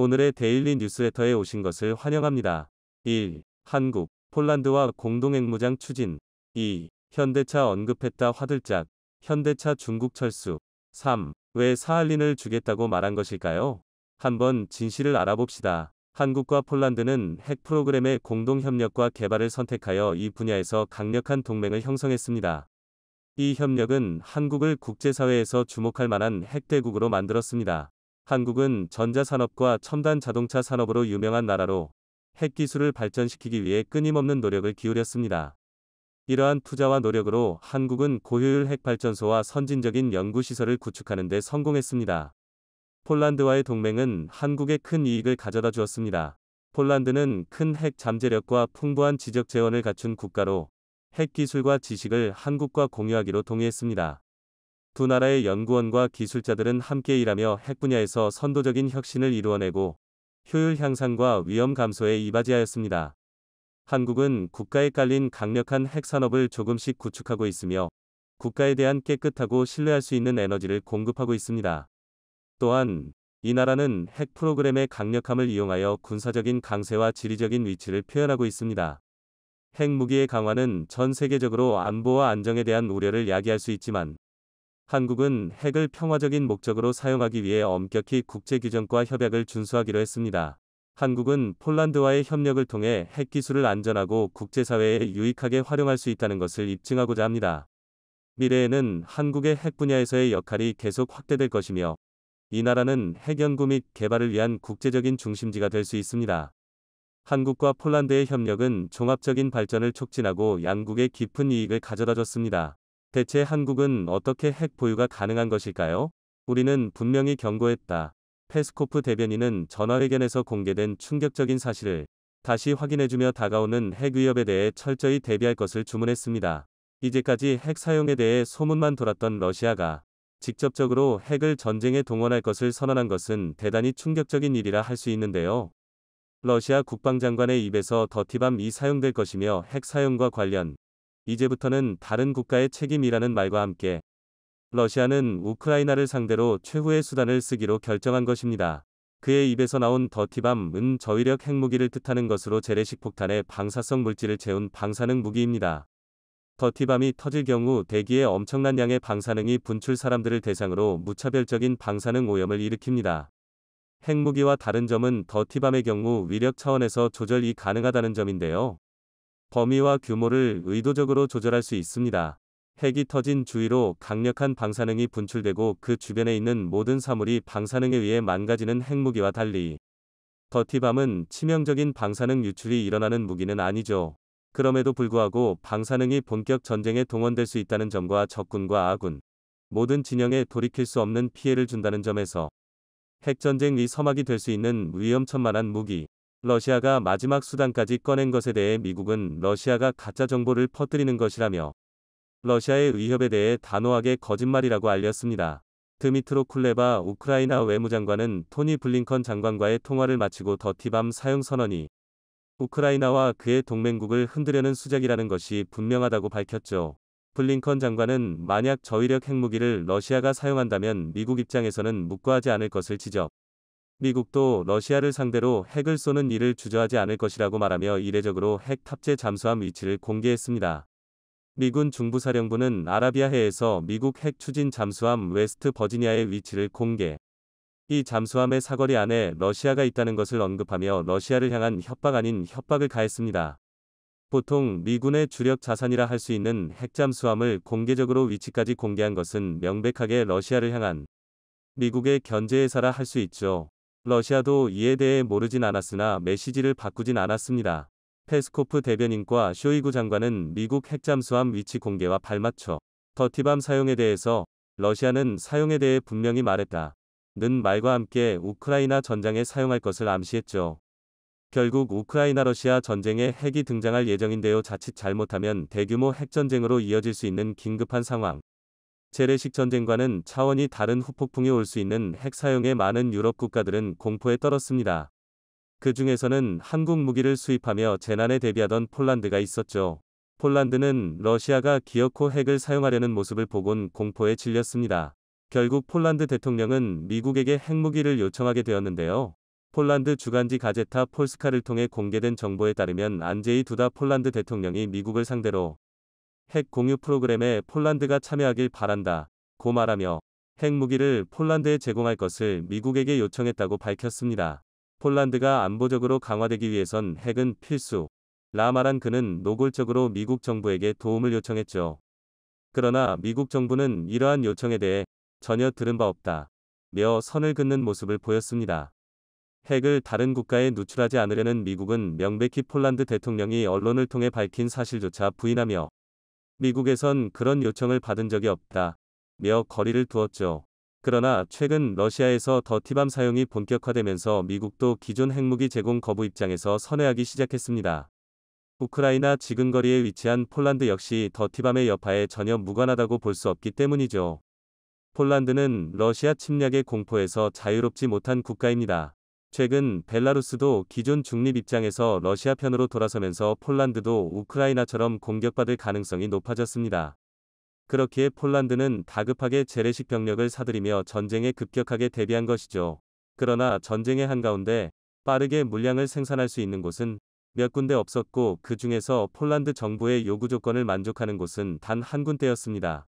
오늘의 데일리 뉴스레터에 오신 것을 환영합니다. 1. 한국, 폴란드와 공동핵무장 추진. 2. 현대차 언급했다 화들짝. 현대차 중국 철수. 3. 왜 사할린을 주겠다고 말한 것일까요? 한번 진실을 알아봅시다. 한국과 폴란드는 핵 프로그램의 공동 협력과 개발을 선택하여 이 분야에서 강력한 동맹을 형성했습니다. 이 협력은 한국을 국제사회에서 주목할 만한 핵대국으로 만들었습니다. 한국은 전자산업과 첨단 자동차 산업으로 유명한 나라로 핵기술을 발전시키기 위해 끊임없는 노력을 기울였습니다. 이러한 투자와 노력으로 한국은 고효율 핵발전소와 선진적인 연구시설을 구축하는 데 성공했습니다. 폴란드와의 동맹은 한국에 큰 이익을 가져다 주었습니다. 폴란드는 큰 핵 잠재력과 풍부한 지적 재원을 갖춘 국가로 핵기술과 지식을 한국과 공유하기로 동의했습니다. 두 나라의 연구원과 기술자들은 함께 일하며 핵 분야에서 선도적인 혁신을 이루어내고 효율 향상과 위험 감소에 이바지하였습니다. 한국은 국가에 깔린 강력한 핵 산업을 조금씩 구축하고 있으며 국가에 대한 깨끗하고 신뢰할 수 있는 에너지를 공급하고 있습니다. 또한 이 나라는 핵 프로그램의 강력함을 이용하여 군사적인 강세와 지리적인 위치를 표현하고 있습니다. 핵무기의 강화는 전 세계적으로 안보와 안정에 대한 우려를 야기할 수 있지만 한국은 핵을 평화적인 목적으로 사용하기 위해 엄격히 국제규정과 협약을 준수하기로 했습니다. 한국은 폴란드와의 협력을 통해 핵기술을 안전하고 국제사회에 유익하게 활용할 수 있다는 것을 입증하고자 합니다. 미래에는 한국의 핵 분야에서의 역할이 계속 확대될 것이며 이 나라는 핵연구 및 개발을 위한 국제적인 중심지가 될 수 있습니다. 한국과 폴란드의 협력은 종합적인 발전을 촉진하고 양국의 깊은 이익을 가져다 줬습니다. 대체 한국은 어떻게 핵 보유가 가능한 것일까요? 우리는 분명히 경고했다. 페스코프 대변인은 전화회견에서 공개된 충격적인 사실을 다시 확인해주며 다가오는 핵 위협에 대해 철저히 대비할 것을 주문했습니다. 이제까지 핵 사용에 대해 소문만 돌았던 러시아가 직접적으로 핵을 전쟁에 동원할 것을 선언한 것은 대단히 충격적인 일이라 할 수 있는데요. 러시아 국방장관의 입에서 더티밤이 사용될 것이며 핵 사용과 관련 이제부터는 다른 국가의 책임이라는 말과 함께 러시아는 우크라이나를 상대로 최후의 수단을 쓰기로 결정한 것입니다. 그의 입에서 나온 더티밤은 저위력 핵무기를 뜻하는 것으로 재래식 폭탄에 방사성 물질을 채운 방사능 무기입니다. 더티밤이 터질 경우 대기에 엄청난 양의 방사능이 분출 사람들을 대상으로 무차별적인 방사능 오염을 일으킵니다. 핵무기와 다른 점은 더티밤의 경우 위력 차원에서 조절이 가능하다는 점인데요. 범위와 규모를 의도적으로 조절할 수 있습니다. 핵이 터진 주위로 강력한 방사능이 분출되고 그 주변에 있는 모든 사물이 방사능에 의해 망가지는 핵무기와 달리 더티밤은 치명적인 방사능 유출이 일어나는 무기는 아니죠. 그럼에도 불구하고 방사능이 본격 전쟁에 동원될 수 있다는 점과 적군과 아군, 모든 진영에 돌이킬 수 없는 피해를 준다는 점에서 핵전쟁의 서막이 될 수 있는 위험천만한 무기, 러시아가 마지막 수단까지 꺼낸 것에 대해 미국은 러시아가 가짜 정보를 퍼뜨리는 것이라며 러시아의 위협에 대해 단호하게 거짓말이라고 알렸습니다. 드미트로 쿨레바 우크라이나 외무장관은 토니 블링컨 장관과의 통화를 마치고 더티밤 사용 선언이 우크라이나와 그의 동맹국을 흔들려는 수작이라는 것이 분명하다고 밝혔죠. 블링컨 장관은 만약 저위력 핵무기를 러시아가 사용한다면 미국 입장에서는 묵과하지 않을 것을 지적. 미국도 러시아를 상대로 핵을 쏘는 일을 주저하지 않을 것이라고 말하며 이례적으로 핵 탑재 잠수함 위치를 공개했습니다. 미군 중부사령부는 아라비아해에서 미국 핵 추진 잠수함 웨스트 버지니아의 위치를 공개. 이 잠수함의 사거리 안에 러시아가 있다는 것을 언급하며 러시아를 향한 협박 아닌 협박을 가했습니다. 보통 미군의 주력 자산이라 할 수 있는 핵잠수함을 공개적으로 위치까지 공개한 것은 명백하게 러시아를 향한 미국의 견제 의사라 할 수 있죠. 러시아도 이에 대해 모르진 않았으나 메시지를 바꾸진 않았습니다. 페스코프 대변인과 쇼이구 장관은 미국 핵잠수함 위치 공개와 발맞춰 더티밤 사용에 대해서 러시아는 사용에 대해 분명히 말했다. 는 말과 함께 우크라이나 전장에 사용할 것을 암시했죠. 결국 우크라이나 러시아 전쟁에 핵이 등장할 예정인데요. 자칫 잘못하면 대규모 핵전쟁으로 이어질 수 있는 긴급한 상황. 재래식 전쟁과는 차원이 다른 후폭풍이 올 수 있는 핵 사용에 많은 유럽 국가들은 공포에 떨었습니다. 그 중에서는 한국 무기를 수입하며 재난에 대비하던 폴란드가 있었죠. 폴란드는 러시아가 기어코 핵을 사용하려는 모습을 보곤 공포에 질렸습니다. 결국 폴란드 대통령은 미국에게 핵무기를 요청하게 되었는데요. 폴란드 주간지 가제타 폴스카를 통해 공개된 정보에 따르면 안제이 두다 폴란드 대통령이 미국을 상대로 핵 공유 프로그램에 폴란드가 참여하길 바란다 고 말하며 핵무기를 폴란드에 제공할 것을 미국에게 요청했다고 밝혔습니다. 폴란드가 안보적으로 강화되기 위해선 핵은 필수 라 말한 그는 노골적으로 미국 정부에게 도움을 요청했죠. 그러나 미국 정부는 이러한 요청에 대해 전혀 들은 바 없다 며 선을 긋는 모습을 보였습니다. 핵을 다른 국가에 누출하지 않으려는 미국은 명백히 폴란드 대통령이 언론을 통해 밝힌 사실조차 부인하며 미국에선 그런 요청을 받은 적이 없다 며 거리를 두었죠. 그러나 최근 러시아에서 더티밤 사용이 본격화되면서 미국도 기존 핵무기 제공 거부 입장에서 선회하기 시작했습니다. 우크라이나 지근거리에 위치한 폴란드 역시 더티밤의 여파에 전혀 무관하다고 볼 수 없기 때문이죠. 폴란드는 러시아 침략의 공포에서 자유롭지 못한 국가입니다. 최근 벨라루스도 기존 중립 입장에서 러시아 편으로 돌아서면서 폴란드도 우크라이나처럼 공격받을 가능성이 높아졌습니다. 그렇기에 폴란드는 다급하게 재래식 병력을 사들이며 전쟁에 급격하게 대비한 것이죠. 그러나 전쟁의 한가운데 빠르게 물량을 생산할 수 있는 곳은 몇 군데 없었고 그 중에서 폴란드 정부의 요구 조건을 만족하는 곳은 단 한 군데였습니다.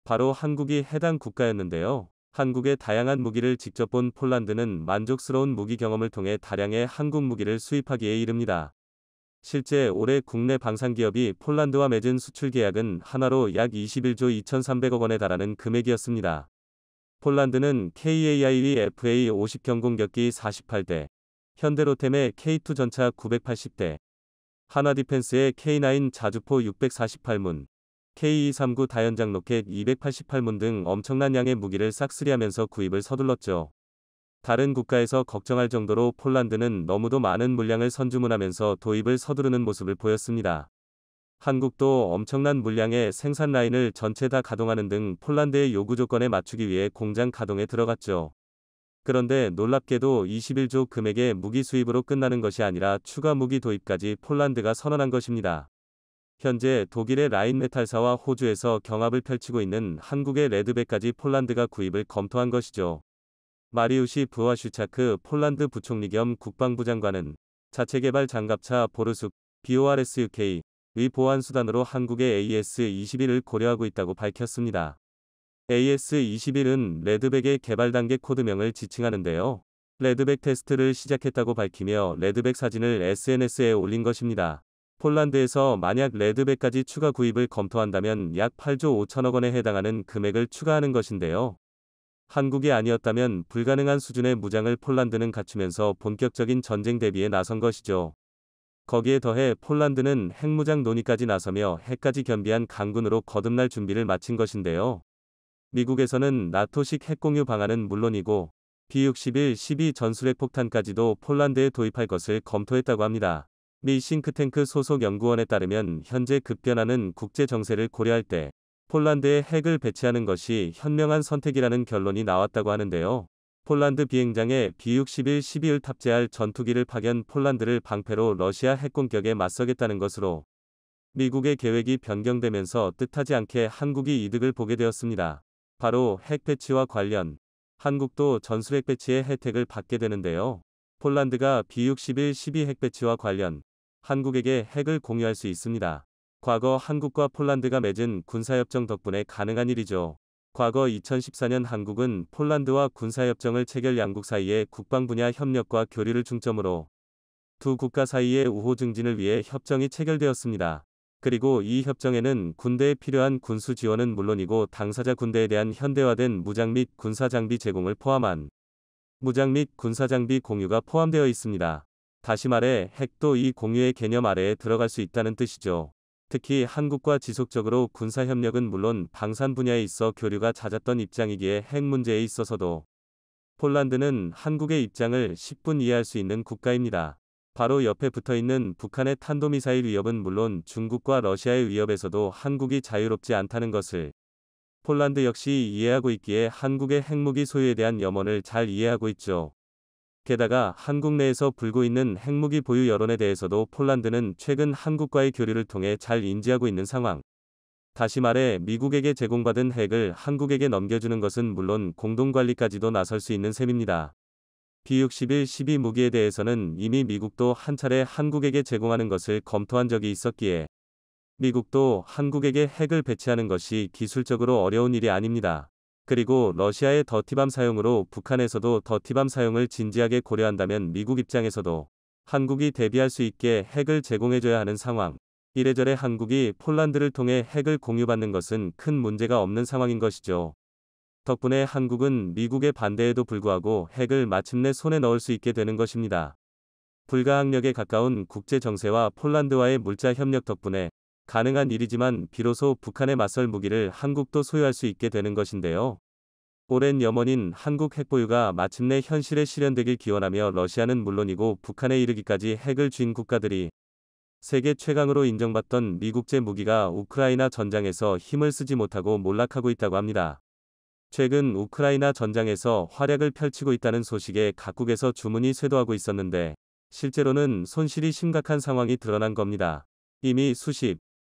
바로 한국이 해당 국가였는데요. 한국의 다양한 무기를 직접 본 폴란드는 만족스러운 무기 경험을 통해 다량의 한국 무기를 수입하기에 이릅니다. 실제 올해 국내 방산기업이 폴란드와 맺은 수출 계약은 한화로 약 21조 2,300억 원에 달하는 금액이었습니다. 폴란드는 KAIV FA50 경공격기 48대, 현대로템의 K2 전차 980대, 한화디펜스의 K9 자주포 648문, K239 다연장 로켓 288문 등 엄청난 양의 무기를 싹쓸이하면서 구입을 서둘렀죠. 다른 국가에서 걱정할 정도로 폴란드는 너무도 많은 물량을 선주문하면서 도입을 서두르는 모습을 보였습니다. 한국도 엄청난 물량의 생산 라인을 전체 다 가동하는 등 폴란드의 요구 조건에 맞추기 위해 공장 가동에 들어갔죠. 그런데 놀랍게도 21조 금액의 무기 수입으로 끝나는 것이 아니라 추가 무기 도입까지 폴란드가 선언한 것입니다. 현재 독일의 라인메탈사와 호주에서 경합을 펼치고 있는 한국의 레드백까지 폴란드가 구입을 검토한 것이죠. 마리우시 부와슈차크 폴란드 부총리 겸 국방부 장관은 자체 개발 장갑차 보르숙 BORSUK의 보안수단으로 한국의 AS-21을 고려하고 있다고 밝혔습니다. AS-21은 레드백의 개발 단계 코드명을 지칭하는데요. 레드백 테스트를 시작했다고 밝히며 레드백 사진을 SNS에 올린 것입니다. 폴란드에서 만약 레드백까지 추가 구입을 검토한다면 약 8조 5천억 원에 해당하는 금액을 추가하는 것인데요. 한국이 아니었다면 불가능한 수준의 무장을 폴란드는 갖추면서 본격적인 전쟁 대비에 나선 것이죠. 거기에 더해 폴란드는 핵무장 논의까지 나서며 핵까지 겸비한 강군으로 거듭날 준비를 마친 것인데요. 미국에서는 나토식 핵공유 방안은 물론이고 B-61-12 전술핵 폭탄까지도 폴란드에 도입할 것을 검토했다고 합니다. 미 싱크탱크 소속 연구원에 따르면 현재 급변하는 국제 정세를 고려할 때 폴란드에 핵을 배치하는 것이 현명한 선택이라는 결론이 나왔다고 하는데요. 폴란드 비행장에 B-61-12를 탑재할 전투기를 파견 폴란드를 방패로 러시아 핵 공격에 맞서겠다는 것으로 미국의 계획이 변경되면서 뜻하지 않게 한국이 이득을 보게 되었습니다. 바로 핵 배치와 관련 한국도 전술핵 배치의 혜택을 받게 되는데요. 폴란드가 B-61-12 핵 배치와 관련 한국에게 핵을 공유할 수 있습니다. 과거 한국과 폴란드가 맺은 군사협정 덕분에 가능한 일이죠. 과거 2014년 한국은 폴란드와 군사협정을 체결 양국 사이의 국방 분야 협력과 교류를 중점으로 두 국가 사이의 우호 증진을 위해 협정이 체결되었습니다. 그리고 이 협정에는 군대에 필요한 군수 지원은 물론이고 당사자 군대에 대한 현대화된 무장 및 군사 장비 제공을 포함한 무장 및 군사 장비 공유가 포함되어 있습니다. 다시 말해 핵도 이 공유의 개념 아래에 들어갈 수 있다는 뜻이죠. 특히 한국과 지속적으로 군사협력은 물론 방산 분야에 있어 교류가 잦았던 입장이기에 핵 문제에 있어서도 폴란드는 한국의 입장을 10분 이해할 수 있는 국가입니다. 바로 옆에 붙어있는 북한의 탄도미사일 위협은 물론 중국과 러시아의 위협에서도 한국이 자유롭지 않다는 것을 폴란드 역시 이해하고 있기에 한국의 핵무기 소유에 대한 염원을 잘 이해하고 있죠. 게다가 한국 내에서 불고 있는 핵무기 보유 여론에 대해서도 폴란드는 최근 한국과의 교류를 통해 잘 인지하고 있는 상황. 다시 말해 미국에게 제공받은 핵을 한국에게 넘겨주는 것은 물론 공동관리까지도 나설 수 있는 셈입니다. B-61 무기에 대해서는 이미 미국도 한 차례 한국에게 제공하는 것을 검토한 적이 있었기에 미국도 한국에게 핵을 배치하는 것이 기술적으로 어려운 일이 아닙니다. 그리고 러시아의 더티밤 사용으로 북한에서도 더티밤 사용을 진지하게 고려한다면 미국 입장에서도 한국이 대비할 수 있게 핵을 제공해줘야 하는 상황. 이래저래 한국이 폴란드를 통해 핵을 공유받는 것은 큰 문제가 없는 상황인 것이죠. 덕분에 한국은 미국의 반대에도 불구하고 핵을 마침내 손에 넣을 수 있게 되는 것입니다. 불가항력에 가까운 국제 정세와 폴란드와의 물자 협력 덕분에 가능한 일이지만 비로소 북한에 맞설 무기를 한국도 소유할 수 있게 되는 것인데요. 오랜 염원인 한국 핵보유가 마침내 현실에 실현되길 기원하며 러시아는 물론이고 북한에 이르기까지 핵을 쥔 국가들이 세계 최강으로 인정받던 미국제 무기가 우크라이나 전장에서 힘을 쓰지 못하고 몰락하고 있다고 합니다. 최근 우크라이나 전장에서 활약을 펼치고 있다는 소식에 각국에서 주문이 쇄도하고 있었는데 실제로는 손실이 심각한 상황이 드러난 겁니다. 이미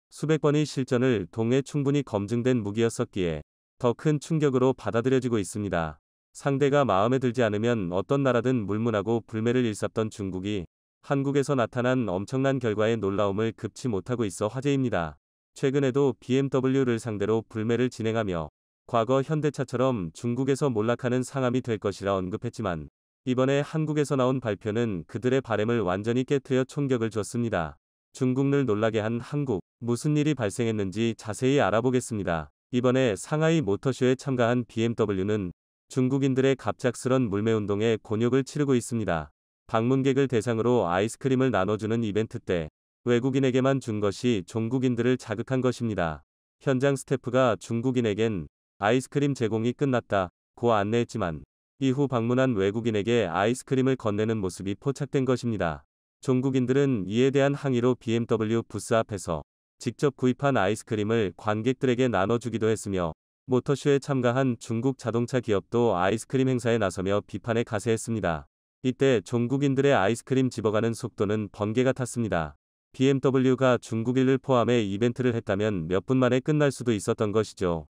수백 번의 실전을 통해 충분히 검증된 무기였었기에 더 큰 충격으로 받아들여지고 있습니다. 상대가 마음에 들지 않으면 어떤 나라든 물문하고 불매를 일삼던 중국이 한국에서 나타난 엄청난 결과에 놀라움을 금치 못하고 있어 화제입니다. 최근에도 BMW를 상대로 불매를 진행하며 과거 현대차처럼 중국에서 몰락하는 상황이 될 것이라 언급했지만 이번에 한국에서 나온 발표는 그들의 바램을 완전히 깨트려 총격을 줬습니다. 중국을 놀라게 한 한국, 무슨 일이 발생했는지 자세히 알아보겠습니다. 이번에 상하이 모터쇼에 참가한 BMW는 중국인들의 갑작스런 물매운동에 곤욕을 치르고 있습니다. 방문객을 대상으로 아이스크림을 나눠주는 이벤트 때 외국인에게만 준 것이 중국인들을 자극한 것입니다. 현장 스태프가 중국인에겐 아이스크림 제공이 끝났다고 안내했지만 이후 방문한 외국인에게 아이스크림을 건네는 모습이 포착된 것입니다. 중국인들은 이에 대한 항의로 BMW 부스 앞에서 직접 구입한 아이스크림을 관객들에게 나눠주기도 했으며 모터쇼에 참가한 중국 자동차 기업도 아이스크림 행사에 나서며 비판에 가세했습니다. 이때 중국인들의 아이스크림 집어가는 속도는 번개가 탔습니다. BMW가 중국인을 포함해 이벤트를 했다면 몇 분 만에 끝날 수도 있었던 것이죠.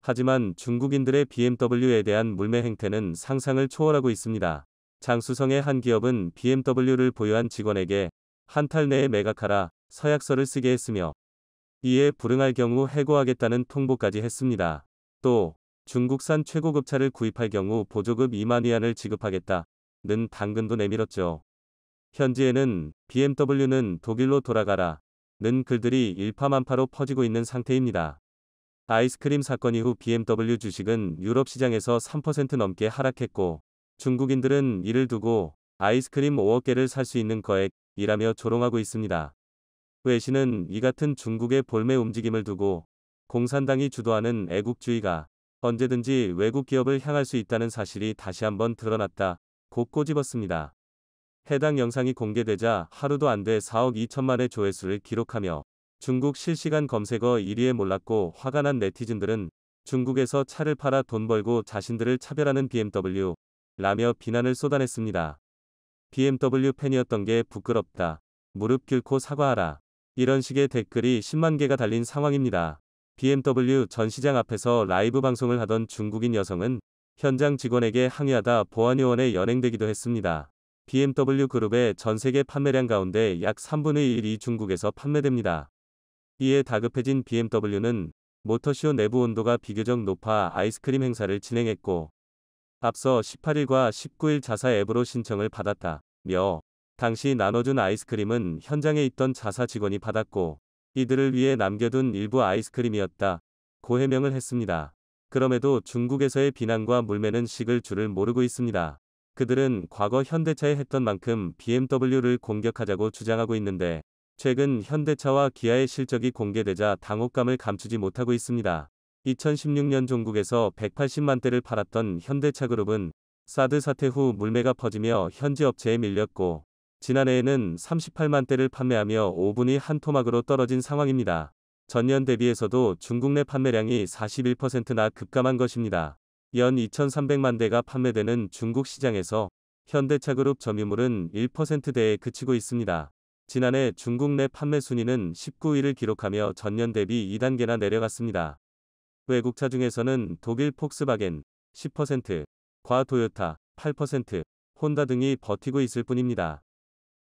하지만 중국인들의 BMW에 대한 물매 행태는 상상을 초월하고 있습니다. 장수성의 한 기업은 BMW를 보유한 직원에게 한 달 내에 매각하라 서약서를 쓰게 했으며 이에 불응할 경우 해고하겠다는 통보까지 했습니다. 또 중국산 최고급 차를 구입할 경우 보조금 2만 위안을 지급하겠다는 당근도 내밀었죠. 현지에는 BMW는 독일로 돌아가라는 글들이 일파만파로 퍼지고 있는 상태입니다. 아이스크림 사건 이후 BMW 주식은 유럽 시장에서 3% 넘게 하락했고 중국인들은 이를 두고 아이스크림 5억 개를 살 수 있는 거액이라며 조롱하고 있습니다. 외신은 이 같은 중국의 볼매 움직임을 두고 공산당이 주도하는 애국주의가 언제든지 외국 기업을 향할 수 있다는 사실이 다시 한번 드러났다고 꼬집었습니다. 해당 영상이 공개되자 하루도 안 돼 4억 2천만의 조회수를 기록하며 중국 실시간 검색어 1위에 몰랐고 화가 난 네티즌들은 중국에서 차를 팔아 돈 벌고 자신들을 차별하는 BMW 라며 비난을 쏟아냈습니다. BMW 팬이었던 게 부끄럽다. 무릎 꿇고 사과하라. 이런 식의 댓글이 10만 개가 달린 상황입니다. BMW 전시장 앞에서 라이브 방송을 하던 중국인 여성은 현장 직원에게 항의하다 보안요원에 연행되기도 했습니다. BMW 그룹의 전세계 판매량 가운데 약 3분의 1이 중국에서 판매됩니다. 이에 다급해진 BMW는 모터쇼 내부 온도가 비교적 높아 아이스크림 행사를 진행했고 앞서 18일과 19일 자사 앱으로 신청을 받았다며 당시 나눠준 아이스크림은 현장에 있던 자사 직원이 받았고 이들을 위해 남겨둔 일부 아이스크림이었다고 해명을 했습니다. 그럼에도 중국에서의 비난과 물매는 식을 줄을 모르고 있습니다. 그들은 과거 현대차에 했던 만큼 BMW를 공격하자고 주장하고 있는데 최근 현대차와 기아의 실적이 공개되자 당혹감을 감추지 못하고 있습니다. 2016년 종국에서 180만 대를 팔았던 현대차 그룹은 사드 사태 후 물매가 퍼지며 현지 업체에 밀렸고 지난해에는 38만 대를 판매하며 5분위 한 토막으로 떨어진 상황입니다. 전년 대비해서도 중국 내 판매량이 41%나 급감한 것입니다. 연 2,300만 대가 판매되는 중국 시장에서 현대차 그룹 점유율은 1%대에 그치고 있습니다. 지난해 중국 내 판매 순위는 19위를 기록하며 전년 대비 2단계나 내려갔습니다. 외국차 중에서는 독일 폭스바겐 10%, 과 도요타 8%, 혼다 등이 버티고 있을 뿐입니다.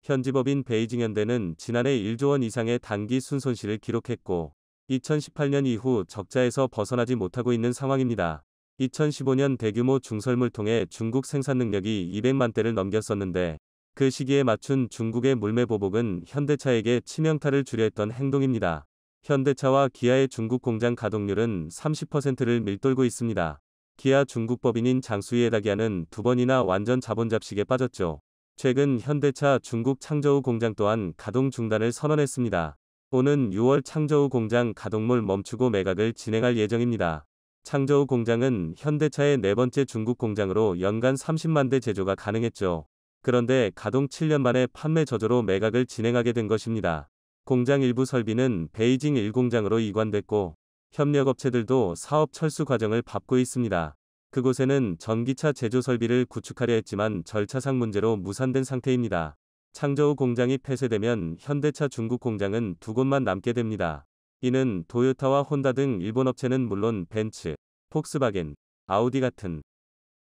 현지법인 베이징현대는 지난해 1조 원 이상의 단기 순손실을 기록했고 2018년 이후 적자에서 벗어나지 못하고 있는 상황입니다. 2015년 대규모 중설물 통해 중국 생산 능력이 200만 대를 넘겼었는데 그 시기에 맞춘 중국의 물매 보복은 현대차에게 치명타를 주려 했던 행동입니다. 현대차와 기아의 중국 공장 가동률은 30%를 밀돌고 있습니다. 기아 중국 법인인 장수희의 다기아는 2번이나 완전 자본 잡식에 빠졌죠. 최근 현대차 중국 창저우 공장 또한 가동 중단을 선언했습니다. 오는 6월 창저우 공장 가동물 멈추고 매각을 진행할 예정입니다. 창저우 공장은 현대차의 네 번째 중국 공장으로 연간 30만 대 제조가 가능했죠. 그런데 가동 7년 만에 판매 저조로 매각을 진행하게 된 것입니다. 공장 일부 설비는 베이징 1공장으로 이관됐고 협력업체들도 사업 철수 과정을 밟고 있습니다. 그곳에는 전기차 제조 설비를 구축하려 했지만 절차상 문제로 무산된 상태입니다. 창저우 공장이 폐쇄되면 현대차 중국 공장은 2곳만 남게 됩니다. 이는 도요타와 혼다 등 일본 업체는 물론 벤츠, 폭스바겐, 아우디 같은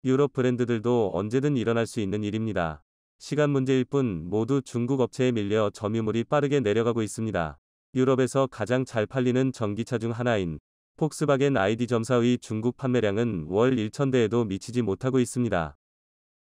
유럽 브랜드들도 언제든 일어날 수 있는 일입니다. 시간 문제일 뿐 모두 중국 업체에 밀려 점유물이 빠르게 내려가고 있습니다. 유럽에서 가장 잘 팔리는 전기차 중 하나인 폭스바겐 ID 점사의 중국 판매량은 월 1,000대에도 미치지 못하고 있습니다.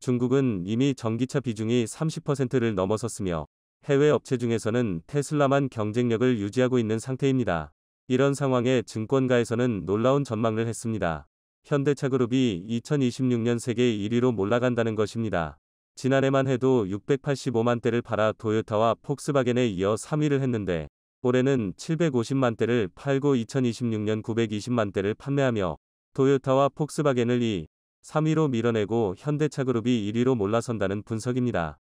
중국은 이미 전기차 비중이 30%를 넘어섰으며 해외 업체 중에서는 테슬라만 경쟁력을 유지하고 있는 상태입니다. 이런 상황에 증권가에서는 놀라운 전망을 했습니다. 현대차 그룹이 2026년 세계 1위로 몰아간다는 것입니다. 지난해만 해도 685만 대를 팔아 도요타와 폭스바겐에 이어 3위를 했는데 올해는 750만 대를 팔고 2026년 920만 대를 판매하며 도요타와 폭스바겐을 2, 3위로 밀어내고 현대차 그룹이 1위로 몰아선다는 분석입니다.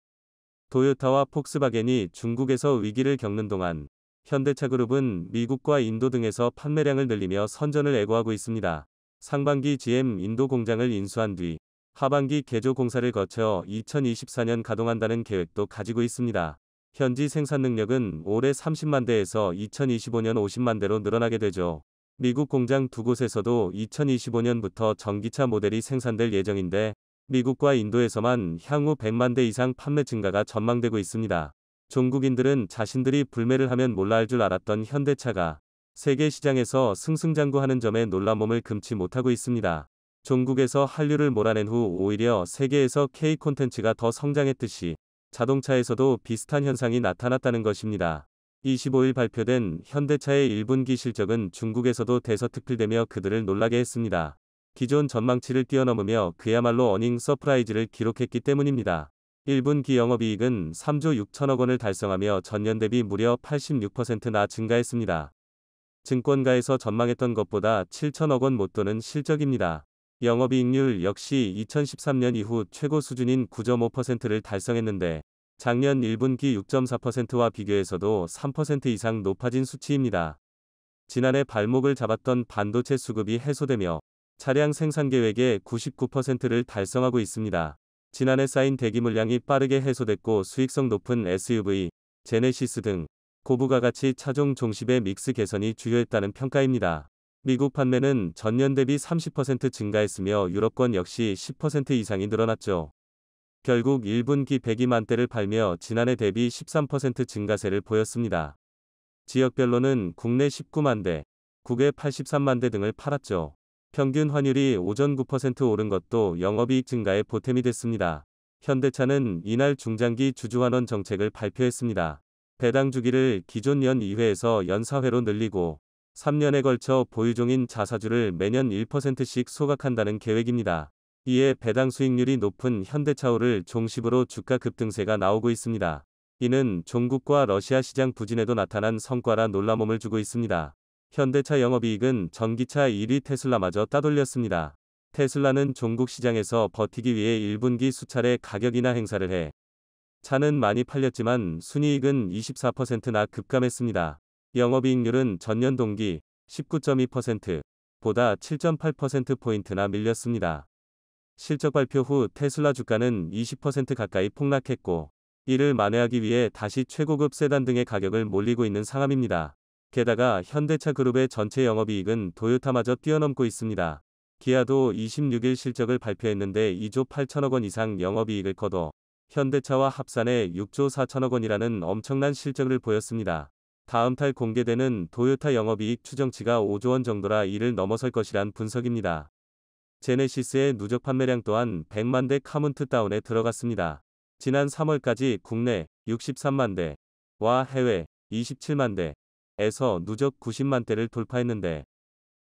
도요타와 폭스바겐이 중국에서 위기를 겪는 동안 현대차 그룹은 미국과 인도 등에서 판매량을 늘리며 선전을 애고하고 있습니다. 상반기 GM 인도 공장을 인수한 뒤 하반기 개조 공사를 거쳐 2024년 가동한다는 계획도 가지고 있습니다. 현지 생산 능력은 올해 30만 대에서 2025년 50만 대로 늘어나게 되죠. 미국 공장 2곳에서도 2025년부터 전기차 모델이 생산될 예정인데 미국과 인도에서만 향후 100만 대 이상 판매 증가가 전망되고 있습니다. 중국인들은 자신들이 불매를 하면 몰라 할 줄 알았던 현대차가 세계 시장에서 승승장구하는 점에 놀라 몸을 금치 못하고 있습니다. 중국에서 한류를 몰아낸 후 오히려 세계에서 K 콘텐츠가 더 성장했듯이 자동차에서도 비슷한 현상이 나타났다는 것입니다. 25일 발표된 현대차의 1분기 실적은 중국에서도 대서특필되며 그들을 놀라게 했습니다. 기존 전망치를 뛰어넘으며 그야말로 어닝 서프라이즈를 기록했기 때문입니다. 1분기 영업이익은 3조 6천억 원을 달성하며 전년 대비 무려 86%나 증가했습니다. 증권가에서 전망했던 것보다 7천억 원 못 도는 실적입니다. 영업이익률 역시 2013년 이후 최고 수준인 9.5%를 달성했는데 작년 1분기 6.4%와 비교해서도 3% 이상 높아진 수치입니다. 지난해 발목을 잡았던 반도체 수급이 해소되며 차량 생산 계획의 99%를 달성하고 있습니다. 지난해 쌓인 대기 물량이 빠르게 해소됐고 수익성 높은 SUV, 제네시스 등 고부가 가치 차종 종십의 믹스 개선이 주요했다는 평가입니다. 미국 판매는 전년 대비 30% 증가했으며 유럽권 역시 10% 이상이 늘어났죠. 결국 1분기 102만 대를 팔며 지난해 대비 13% 증가세를 보였습니다. 지역별로는 국내 19만 대, 국외 83만 대 등을 팔았죠. 평균 환율이 5.9% 오른 것도 영업이익 증가에 보탬이 됐습니다. 현대차는 이날 중장기 주주환원 정책을 발표했습니다. 배당 주기를 기존 연 2회에서 연 4회로 늘리고 3년에 걸쳐 보유 중인 자사주를 매년 1%씩 소각한다는 계획입니다. 이에 배당 수익률이 높은 현대차오를 종십으로 주가 급등세가 나오고 있습니다. 이는 종국과 러시아 시장 부진에도 나타난 성과라 놀라움을 주고 있습니다. 현대차 영업이익은 전기차 1위 테슬라마저 따돌렸습니다. 테슬라는 종국 시장에서 버티기 위해 1분기 수차례 가격 인하 행사를 해 차는 많이 팔렸지만 순이익은 24%나 급감했습니다. 영업이익률은 전년 동기 19.2%보다 7.8%포인트나 밀렸습니다. 실적 발표 후 테슬라 주가는 20% 가까이 폭락했고 이를 만회하기 위해 다시 최고급 세단 등의 가격을 몰리고 있는 상황입니다. 게다가 현대차 그룹의 전체 영업이익은 도요타마저 뛰어넘고 있습니다. 기아도 26일 실적을 발표했는데 2조 8천억 원 이상 영업이익을 거둬 현대차와 합산해 6조 4천억 원이라는 엄청난 실적을 보였습니다. 다음 달 공개되는 토요타 영업이익 추정치가 5조 원 정도라 이를 넘어설 것이란 분석입니다. 제네시스의 누적 판매량 또한 100만 대 카운트다운에 들어갔습니다. 지난 3월까지 국내 63만 대와 해외 27만 대에서 누적 90만 대를 돌파했는데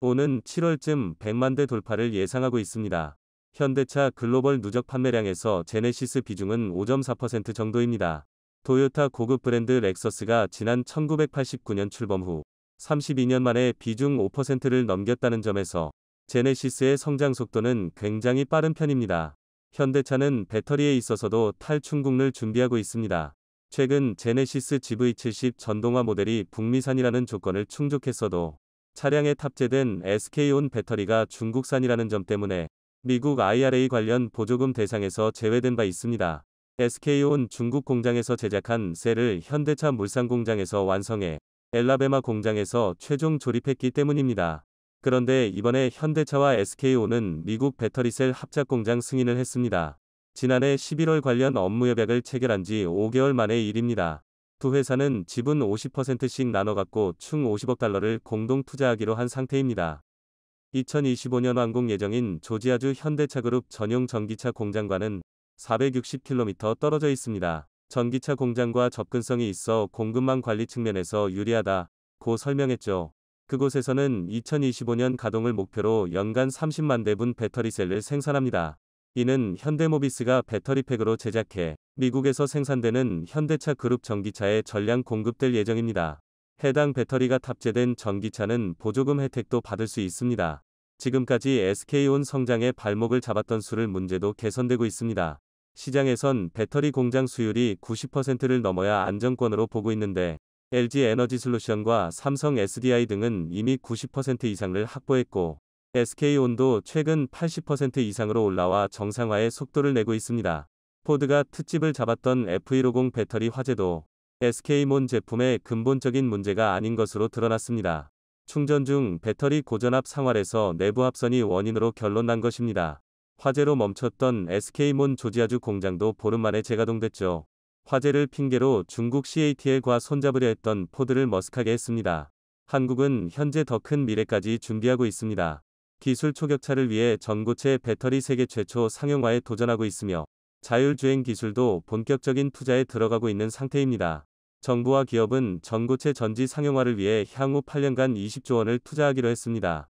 오는 7월쯤 100만 대 돌파를 예상하고 있습니다. 현대차 글로벌 누적 판매량에서 제네시스 비중은 5.4% 정도입니다. 토요타 고급 브랜드 렉서스가 지난 1989년 출범 후 32년 만에 비중 5%를 넘겼다는 점에서 제네시스의 성장 속도는 굉장히 빠른 편입니다. 현대차는 배터리에 있어서도 탈충국을 준비하고 있습니다. 최근 제네시스 GV70 전동화 모델이 북미산이라는 조건을 충족했어도 차량에 탑재된 SK온 배터리가 중국산이라는 점 때문에 미국 IRA 관련 보조금 대상에서 제외된 바 있습니다. SK온 중국 공장에서 제작한 셀을 현대차 물산 공장에서 완성해 엘라베마 공장에서 최종 조립했기 때문입니다. 그런데 이번에 현대차와 SK온은 미국 배터리셀 합작 공장 승인을 했습니다. 지난해 11월 관련 업무 협약을 체결한 지 5개월 만의 일입니다. 두 회사는 지분 50%씩 나눠 갖고 총 50억 달러를 공동 투자하기로 한 상태입니다. 2025년 완공 예정인 조지아주 현대차그룹 전용 전기차 공장과는 460km 떨어져 있습니다. 전기차 공장과 접근성이 있어 공급망 관리 측면에서 유리하다고 설명했죠. 그곳에서는 2025년 가동을 목표로 연간 30만 대분 배터리셀을 생산합니다. 이는 현대모비스가 배터리팩으로 제작해 미국에서 생산되는 현대차 그룹 전기차에 전량 공급될 예정입니다. 해당 배터리가 탑재된 전기차는 보조금 혜택도 받을 수 있습니다. 지금까지 SK온 성장에 발목을 잡았던 수를 문제도 개선되고 있습니다. 시장에선 배터리 공장 수율이 90%를 넘어야 안정권으로 보고 있는데 LG 에너지솔루션과 삼성 SDI 등은 이미 90% 이상을 확보했고 SK온도 최근 80% 이상으로 올라와 정상화의 속도를 내고 있습니다. 포드가 특집을 잡았던 F150 배터리 화재도 SK몬 제품의 근본적인 문제가 아닌 것으로 드러났습니다. 충전 중 배터리 고전압 상활에서 내부 합선이 원인으로 결론 난 것입니다. 화재로 멈췄던 SK몬 조지아주 공장도 보름 만에 재가동됐죠. 화재를 핑계로 중국 CATL과 손잡으려 했던 포드를 머쓱하게 했습니다. 한국은 현재 더 큰 미래까지 준비하고 있습니다. 기술 초격차를 위해 전고체 배터리 세계 최초 상용화에 도전하고 있으며 자율주행 기술도 본격적인 투자에 들어가고 있는 상태입니다. 정부와 기업은 전고체 전지 상용화를 위해 향후 8년간 20조 원을 투자하기로 했습니다.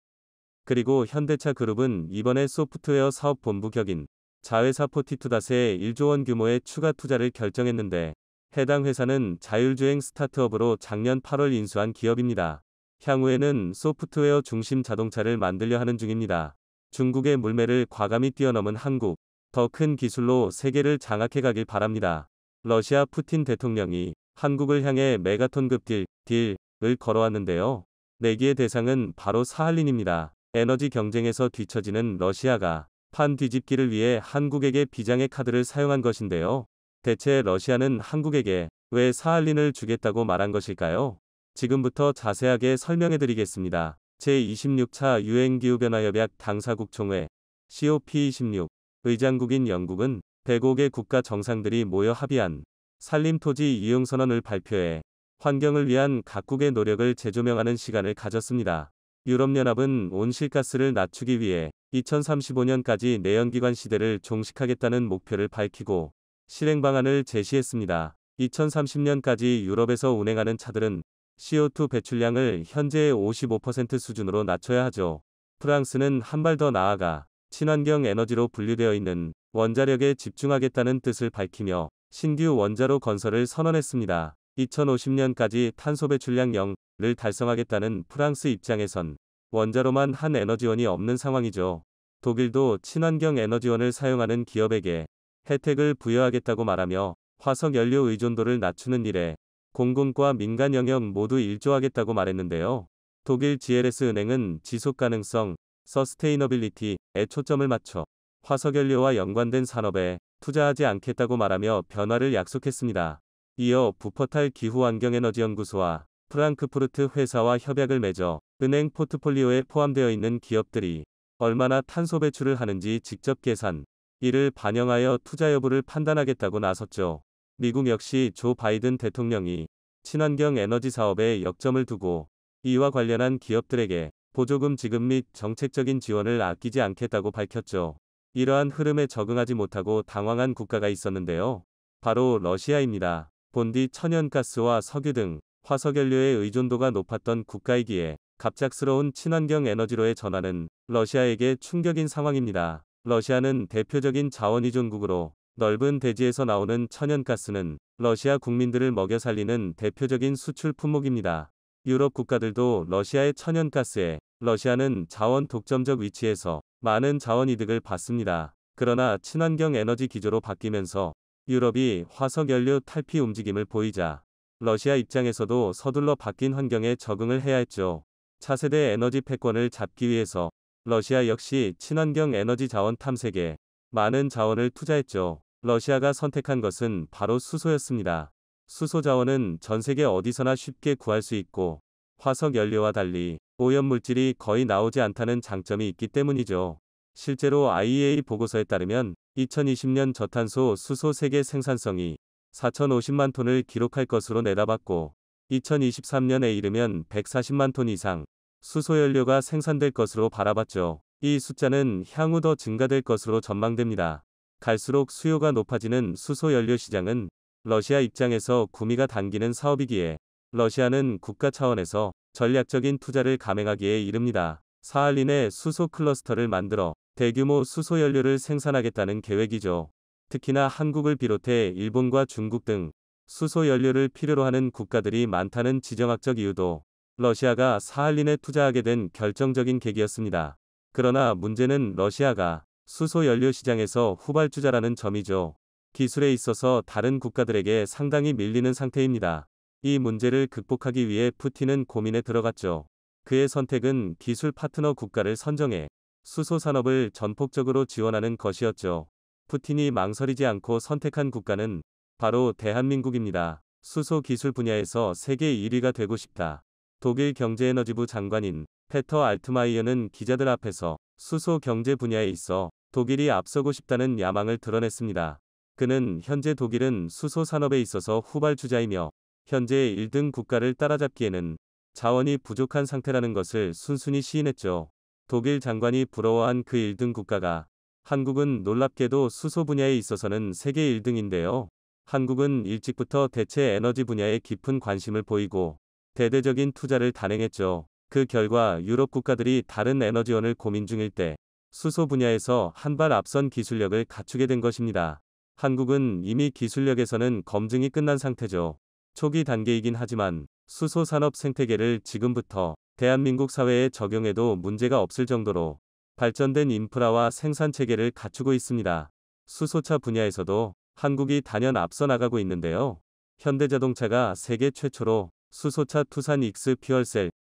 그리고 현대차 그룹은 이번에 소프트웨어 사업 본부 격인 자회사 포티투닷에 1조 원 규모의 추가 투자를 결정했는데 해당 회사는 자율주행 스타트업으로 작년 8월 인수한 기업입니다. 향후에는 소프트웨어 중심 자동차를 만들려 하는 중입니다. 중국의 물매를 과감히 뛰어넘은 한국, 더 큰 기술로 세계를 장악해 가길 바랍니다. 러시아 푸틴 대통령이 한국을 향해 메가톤급 딜을 걸어왔는데요. 내기의 대상은 바로 사할린입니다. 에너지 경쟁에서 뒤처지는 러시아가 판 뒤집기를 위해 한국에게 비장의 카드를 사용한 것인데요. 대체 러시아는 한국에게 왜 사할린을 주겠다고 말한 것일까요? 지금부터 자세하게 설명해 드리겠습니다. 제26차 유엔기후변화협약 당사국 총회 COP26 의장국인 영국은 105개 국가 정상들이 모여 합의한 산림토지 이용선언을 발표해 환경을 위한 각국의 노력을 재조명하는 시간을 가졌습니다. 유럽연합은 온실가스를 낮추기 위해 2035년까지 내연기관 시대를 종식하겠다는 목표를 밝히고 실행 방안을 제시했습니다. 2030년까지 유럽에서 운행하는 차들은 CO2 배출량을 현재의 55% 수준으로 낮춰야 하죠. 프랑스는 한 발 더 나아가 친환경 에너지로 분류되어 있는 원자력에 집중하겠다는 뜻을 밝히며 신규 원자로 건설을 선언했습니다. 2050년까지 탄소 배출량 0를 달성하겠다는 프랑스 입장에선 원자로만 한 에너지원이 없는 상황이죠. 독일도 친환경 에너지원을 사용하는 기업에게 혜택을 부여하겠다고 말하며 화석 연료 의존도를 낮추는 일에 공공과 민간 영역 모두 일조하겠다고 말했는데요. 독일 GLS 은행은 지속가능성, 서스테이너빌리티에 초점을 맞춰 화석연료와 연관된 산업에 투자하지 않겠다고 말하며 변화를 약속했습니다. 이어 부퍼탈 기후환경에너지연구소와 프랑크푸르트 회사와 협약을 맺어 은행 포트폴리오에 포함되어 있는 기업들이 얼마나 탄소 배출을 하는지 직접 계산, 이를 반영하여 투자 여부를 판단하겠다고 나섰죠. 미국 역시 조 바이든 대통령이 친환경 에너지 사업에 역점을 두고 이와 관련한 기업들에게 보조금 지급 및 정책적인 지원을 아끼지 않겠다고 밝혔죠. 이러한 흐름에 적응하지 못하고 당황한 국가가 있었는데요. 바로 러시아입니다. 본디 천연가스와 석유 등 화석연료의 의존도가 높았던 국가이기에 갑작스러운 친환경 에너지로의 전환은 러시아에게 충격인 상황입니다. 러시아는 대표적인 자원의존국으로 넓은 대지에서 나오는 천연가스는 러시아 국민들을 먹여 살리는 대표적인 수출 품목입니다. 유럽 국가들도 러시아의 천연가스에 러시아는 자원 독점적 위치에서 많은 자원 이득을 받습니다. 그러나 친환경 에너지 기조로 바뀌면서 유럽이 화석연료 탈피 움직임을 보이자 러시아 입장에서도 서둘러 바뀐 환경에 적응을 해야 했죠. 차세대 에너지 패권을 잡기 위해서 러시아 역시 친환경 에너지 자원 탐색에 많은 자원을 투자했죠. 러시아가 선택한 것은 바로 수소였습니다. 수소 자원은 전 세계 어디서나 쉽게 구할 수 있고 화석연료와 달리 오염물질이 거의 나오지 않다는 장점이 있기 때문이죠. 실제로 IEA 보고서에 따르면 2020년 저탄소 수소 세계 생산성이 4,050만 톤을 기록할 것으로 내다봤고 2023년에 이르면 140만 톤 이상 수소연료가 생산될 것으로 바라봤죠. 이 숫자는 향후 더 증가될 것으로 전망됩니다. 갈수록 수요가 높아지는 수소연료 시장은 러시아 입장에서 구미가 당기는 사업이기에 러시아는 국가 차원에서 전략적인 투자를 감행하기에 이릅니다. 사할린에 수소 클러스터를 만들어 대규모 수소연료를 생산하겠다는 계획이죠. 특히나 한국을 비롯해 일본과 중국 등 수소연료를 필요로 하는 국가들이 많다는 지정학적 이유도 러시아가 사할린에 투자하게 된 결정적인 계기였습니다. 그러나 문제는 러시아가 수소연료 시장에서 후발주자라는 점이죠. 기술에 있어서 다른 국가들에게 상당히 밀리는 상태입니다. 이 문제를 극복하기 위해 푸틴은 고민에 들어갔죠. 그의 선택은 기술 파트너 국가를 선정해 수소 산업을 전폭적으로 지원하는 것이었죠. 푸틴이 망설이지 않고 선택한 국가는 바로 대한민국입니다. 수소 기술 분야에서 세계 1위가 되고 싶다. 독일 경제에너지부 장관인 페터 알트마이어는 기자들 앞에서 수소 경제 분야에 있어 독일이 앞서고 싶다는 야망을 드러냈습니다. 그는 현재 독일은 수소 산업에 있어서 후발주자이며 현재 1등 국가를 따라잡기에는 자원이 부족한 상태라는 것을 순순히 시인했죠. 독일 장관이 부러워한 그 1등 국가가 한국은 놀랍게도 수소 분야에 있어서는 세계 1등인데요. 한국은 일찍부터 대체 에너지 분야에 깊은 관심을 보이고 대대적인 투자를 단행했죠. 그 결과 유럽 국가들이 다른 에너지원을 고민 중일 때 수소 분야에서 한 발 앞선 기술력을 갖추게 된 것입니다. 한국은 이미 기술력에서는 검증이 끝난 상태죠. 초기 단계이긴 하지만 수소 산업 생태계를 지금부터 대한민국 사회에 적용해도 문제가 없을 정도로 발전된 인프라와 생산 체계를 갖추고 있습니다. 수소차 분야에서도 한국이 단연 앞서 나가고 있는데요. 현대자동차가 세계 최초로 수소차 투산 익스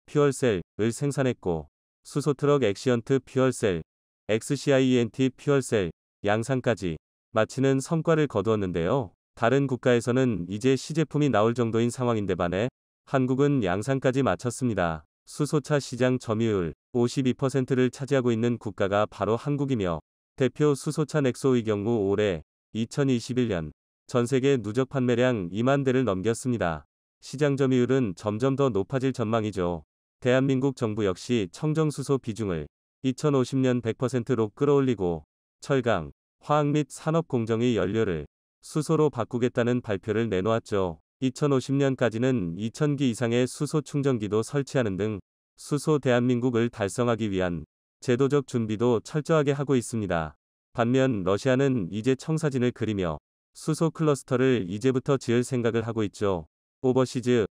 퓨얼셀을 생산했고 수소트럭 엑시언트 퓨얼셀, XCIENT 퓨얼셀 양산까지 마치는 성과를 거두었는데요. 다른 국가에서는 이제 시제품이 나올 정도인 상황인데 반해 한국은 양산까지 마쳤습니다. 수소차 시장 점유율 52%를 차지하고 있는 국가가 바로 한국이며 대표 수소차 넥소의 경우 올해 2021년 전세계 누적 판매량 2만 대를 넘겼습니다. 시장 점유율은 점점 더 높아질 전망이죠. 대한민국 정부 역시 청정수소 비중을 2050년 100%로 끌어올리고 철강, 화학 및 산업공정의 연료를 수소로 바꾸겠다는 발표를 내놓았죠. 2050년까지는 2,000기 이상의 수소 충전기도 설치하는 등 수소 대한민국을 달성하기 위한 제도적 준비도 철저하게 하고 있습니다. 반면 러시아는 이제 청사진을 그리며 수소 클러스터를 이제부터 지을 생각을 하고 있죠.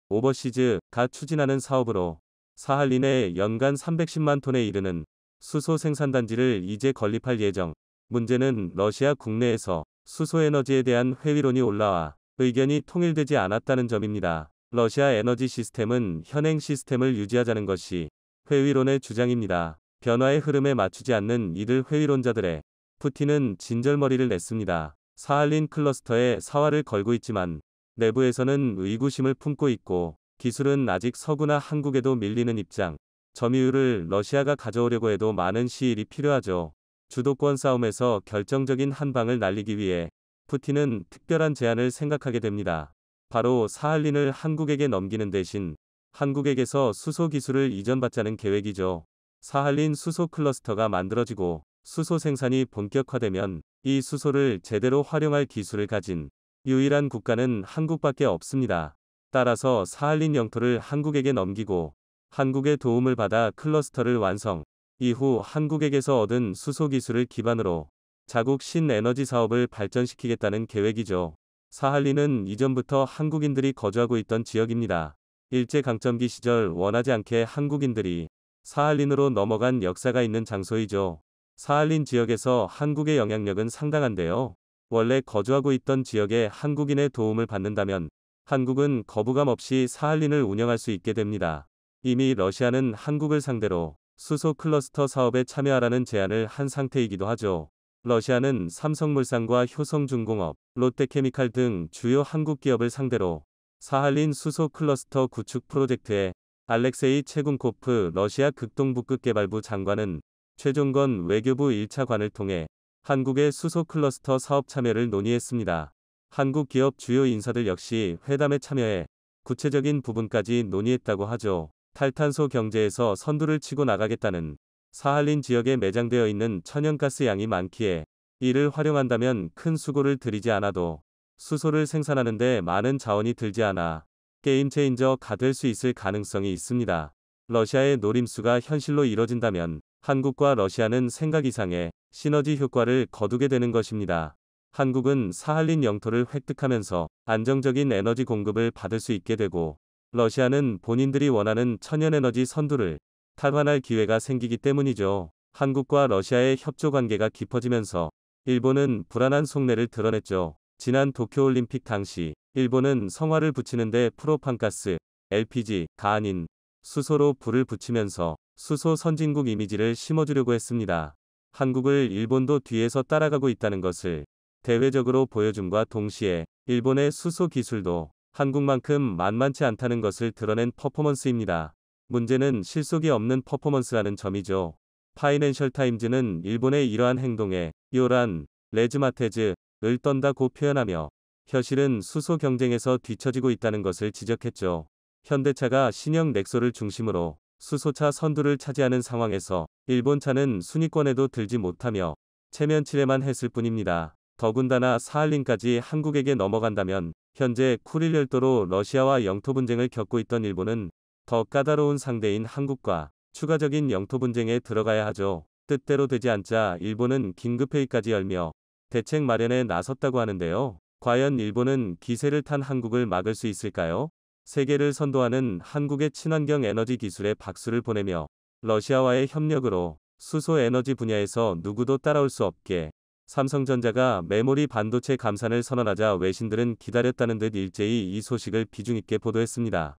오버시즈가 추진하는 사업으로 사할린에 연간 310만 톤에 이르는 수소 생산단지를 이제 건립할 예정. 문제는 러시아 국내에서 수소에너지에 대한 회의론이 올라와 의견이 통일되지 않았다는 점입니다. 러시아 에너지 시스템은 현행 시스템을 유지하자는 것이 회의론의 주장입니다. 변화의 흐름에 맞추지 않는 이들 회의론자들의 푸틴은 진절머리를 냈습니다. 사할린 클러스터에 사활을 걸고 있지만 내부에서는 의구심을 품고 있고 기술은 아직 서구나 한국에도 밀리는 입장. 점유율을 러시아가 가져오려고 해도 많은 시일이 필요하죠. 주도권 싸움에서 결정적인 한 방을 날리기 위해 푸틴은 특별한 제안을 생각하게 됩니다. 바로 사할린을 한국에게 넘기는 대신 한국에게서 수소 기술을 이전받자는 계획이죠. 사할린 수소 클러스터가 만들어지고 수소 생산이 본격화되면 이 수소를 제대로 활용할 기술을 가진 유일한 국가는 한국밖에 없습니다. 따라서 사할린 영토를 한국에게 넘기고 한국의 도움을 받아 클러스터를 완성, 이후 한국에게서 얻은 수소 기술을 기반으로 자국 신에너지 사업을 발전시키겠다는 계획이죠. 사할린은 이전부터 한국인들이 거주하고 있던 지역입니다. 일제강점기 시절 원하지 않게 한국인들이 사할린으로 넘어간 역사가 있는 장소이죠. 사할린 지역에서 한국의 영향력은 상당한데요. 원래 거주하고 있던 지역에 한국인의 도움을 받는다면 한국은 거부감 없이 사할린을 운영할 수 있게 됩니다. 이미 러시아는 한국을 상대로 수소 클러스터 사업에 참여하라는 제안을 한 상태이기도 하죠. 러시아는 삼성물산과 효성중공업, 롯데케미칼 등 주요 한국 기업을 상대로 사할린 수소 클러스터 구축 프로젝트에 알렉세이 체군코프 러시아 극동북극개발부 장관은 최종건 외교부 1차 관을 통해 한국의 수소 클러스터 사업 참여를 논의했습니다. 한국 기업 주요 인사들 역시 회담에 참여해 구체적인 부분까지 논의했다고 하죠. 탈탄소 경제에서 선두를 치고 나가겠다는 사할린 지역에 매장되어 있는 천연가스 양이 많기에 이를 활용한다면 큰 수고를 들이지 않아도 수소를 생산하는 데 많은 자원이 들지 않아 게임 체인저가 될 수 있을 가능성이 있습니다. 러시아의 노림수가 현실로 이뤄진다면 한국과 러시아는 생각 이상의 시너지 효과를 거두게 되는 것입니다. 한국은 사할린 영토를 획득하면서 안정적인 에너지 공급을 받을 수 있게 되고 러시아는 본인들이 원하는 천연에너지 선두를 탈환할 기회가 생기기 때문이죠. 한국과 러시아의 협조 관계가 깊어지면서 일본은 불안한 속내를 드러냈죠. 지난 도쿄올림픽 당시 일본은 성화를 붙이는데 프로판가스, LPG가 아닌 수소로 불을 붙이면서 수소 선진국 이미지를 심어주려고 했습니다. 한국을 일본도 뒤에서 따라가고 있다는 것을 대외적으로 보여줌과 동시에 일본의 수소 기술도 한국만큼 만만치 않다는 것을 드러낸 퍼포먼스입니다. 문제는 실속이 없는 퍼포먼스라는 점이죠. 파이낸셜 타임즈는 일본의 이러한 행동에 요란, 레즈마테즈를 떤다고 표현하며 현실은 수소 경쟁에서 뒤처지고 있다는 것을 지적했죠. 현대차가 신형 넥소를 중심으로 수소차 선두를 차지하는 상황에서 일본 차는 순위권에도 들지 못하며 체면치레만 했을 뿐입니다. 더군다나 사할린까지 한국에게 넘어간다면 현재 쿠릴 열도로 러시아와 영토 분쟁을 겪고 있던 일본은 더 까다로운 상대인 한국과 추가적인 영토 분쟁에 들어가야 하죠. 뜻대로 되지 않자 일본은 긴급회의까지 열며 대책 마련에 나섰다고 하는데요. 과연 일본은 기세를 탄 한국을 막을 수 있을까요? 세계를 선도하는 한국의 친환경 에너지 기술에 박수를 보내며 러시아와의 협력으로 수소 에너지 분야에서 누구도 따라올 수 없게 삼성전자가 메모리 반도체 감산을 선언하자 외신들은 기다렸다는 듯 일제히 이 소식을 비중 있게 보도했습니다.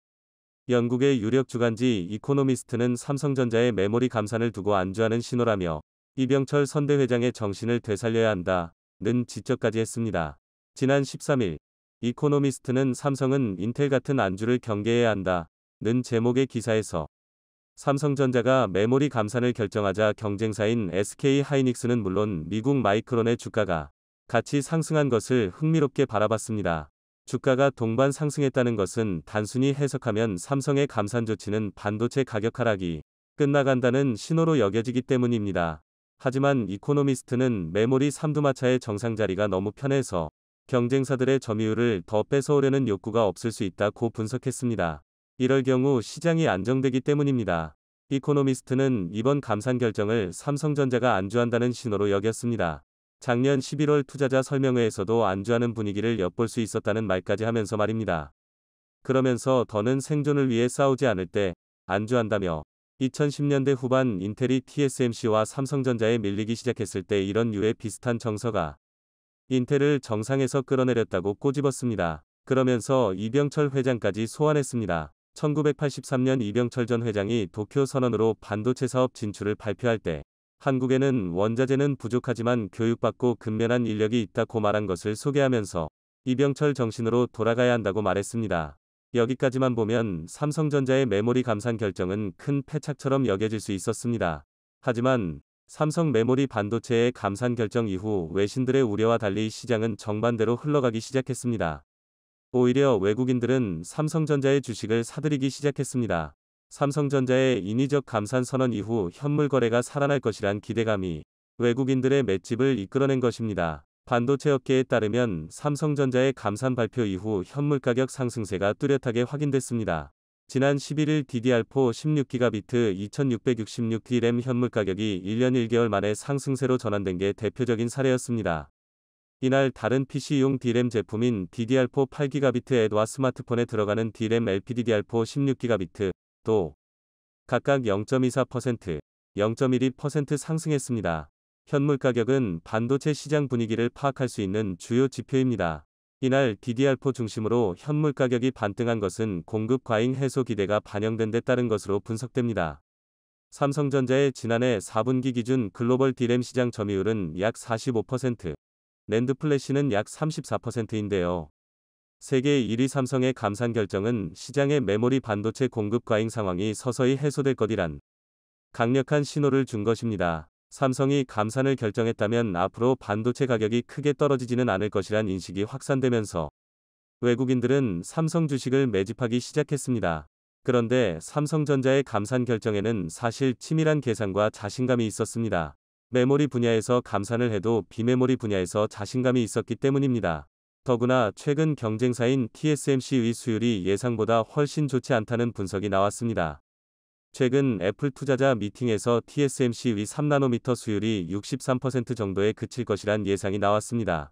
영국의 유력 주간지 이코노미스트는 삼성전자의 메모리 감산을 두고 안주하는 신호라며 이병철 선대회장의 정신을 되살려야 한다는 지적까지 했습니다. 지난 13일 이코노미스트는 삼성은 인텔 같은 안주를 경계해야 한다는 제목의 기사에서 삼성전자가 메모리 감산을 결정하자 경쟁사인 SK하이닉스는 물론 미국 마이크론의 주가가 같이 상승한 것을 흥미롭게 바라봤습니다. 주가가 동반 상승했다는 것은 단순히 해석하면 삼성의 감산 조치는 반도체 가격 하락이 끝나간다는 신호로 여겨지기 때문입니다. 하지만 이코노미스트는 메모리 삼두마차의 정상 자리가 너무 편해서 경쟁사들의 점유율을 더 뺏어오려는 욕구가 없을 수 있다고 분석했습니다. 이럴 경우 시장이 안정되기 때문입니다. 이코노미스트는 이번 감산 결정을 삼성전자가 안주한다는 신호로 여겼습니다. 작년 11월 투자자 설명회에서도 안주하는 분위기를 엿볼 수 있었다는 말까지 하면서 말입니다. 그러면서 더는 생존을 위해 싸우지 않을 때 안주한다며 2010년대 후반 인텔이 TSMC와 삼성전자에 밀리기 시작했을 때 이런 유의 비슷한 정서가 인텔을 정상에서 끌어내렸다고 꼬집었습니다. 그러면서 이병철 회장까지 소환했습니다. 1983년 이병철 전 회장이 도쿄 선언으로 반도체 사업 진출을 발표할 때 한국에는 원자재는 부족하지만 교육받고 근면한 인력이 있다고 말한 것을 소개하면서 이병철 정신으로 돌아가야 한다고 말했습니다. 여기까지만 보면 삼성전자의 메모리 감산 결정은 큰 패착처럼 여겨질 수 있었습니다. 하지만 삼성 메모리 반도체의 감산 결정 이후 외신들의 우려와 달리 시장은 정반대로 흘러가기 시작했습니다. 오히려 외국인들은 삼성전자의 주식을 사들이기 시작했습니다. 삼성전자의 인위적 감산 선언 이후 현물 거래가 살아날 것이란 기대감이 외국인들의 맷집을 이끌어낸 것입니다. 반도체 업계에 따르면 삼성전자의 감산 발표 이후 현물 가격 상승세가 뚜렷하게 확인됐습니다. 지난 11일 DDR4 16GB 2666 D램 현물 가격이 1년 1개월 만에 상승세로 전환된 게 대표적인 사례였습니다. 이날 다른 PC용 D램 제품인 DDR4 8GB 에드와 스마트폰에 들어가는 D램 LPDDR4 16GB 도 각각 0.24%, 0.12% 상승했습니다. 현물 가격은 반도체 시장 분위기를 파악할 수 있는 주요 지표입니다. 이날 DDR4 중심으로 현물 가격이 반등한 것은 공급 과잉 해소 기대가 반영된 데 따른 것으로 분석됩니다. 삼성전자의 지난해 4분기 기준 글로벌 D램 시장 점유율은 약 45%, 낸드 플래시는 약 34%인데요. 세계 1위 삼성의 감산 결정은 시장의 메모리 반도체 공급 과잉 상황이 서서히 해소될 것이란 강력한 신호를 준 것입니다. 삼성이 감산을 결정했다면 앞으로 반도체 가격이 크게 떨어지지는 않을 것이란 인식이 확산되면서 외국인들은 삼성 주식을 매집하기 시작했습니다. 그런데 삼성전자의 감산 결정에는 사실 치밀한 계산과 자신감이 있었습니다. 메모리 분야에서 감산을 해도 비메모리 분야에서 자신감이 있었기 때문입니다. 더구나 최근 경쟁사인 TSMC의 수율이 예상보다 훨씬 좋지 않다는 분석이 나왔습니다. 최근 애플 투자자 미팅에서 TSMC의 3나노미터 수율이 63% 정도에 그칠 것이란 예상이 나왔습니다.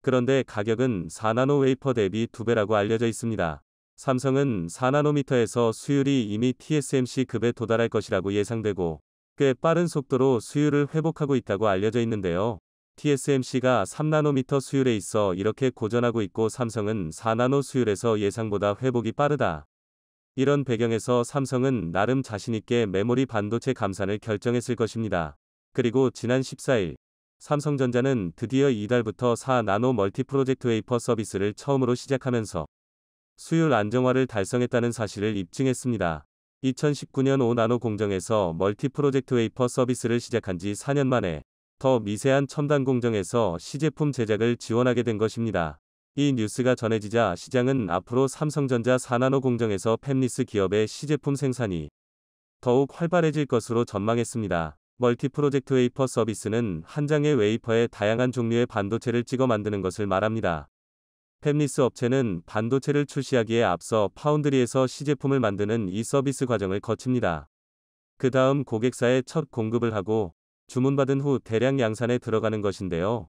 그런데 가격은 4나노 웨이퍼 대비 2배라고 알려져 있습니다. 삼성은 4나노미터에서 수율이 이미 TSMC급에 도달할 것이라고 예상되고 꽤 빠른 속도로 수율을 회복하고 있다고 알려져 있는데요. TSMC가 3나노미터 수율에 있어 이렇게 고전하고 있고 삼성은 4나노 수율에서 예상보다 회복이 빠르다. 이런 배경에서 삼성은 나름 자신있게 메모리 반도체 감산을 결정했을 것입니다. 그리고 지난 14일 삼성전자는 드디어 이달부터 4나노 멀티 프로젝트 웨이퍼 서비스를 처음으로 시작하면서 수율 안정화를 달성했다는 사실을 입증했습니다. 2019년 5나노 공정에서 멀티 프로젝트 웨이퍼 서비스를 시작한 지 4년 만에 더 미세한 첨단 공정에서 시제품 제작을 지원하게 된 것입니다. 이 뉴스가 전해지자 시장은 앞으로 삼성전자 4나노 공정에서 팹리스 기업의 시제품 생산이 더욱 활발해질 것으로 전망했습니다. 멀티 프로젝트 웨이퍼 서비스는 한 장의 웨이퍼에 다양한 종류의 반도체를 찍어 만드는 것을 말합니다. 팹리스 업체는 반도체를 출시하기에 앞서 파운드리에서 시제품을 만드는 이 서비스 과정을 거칩니다. 그 다음 고객사에 첫 공급을 하고 주문받은 후 대량 양산에 들어가는 것인데요.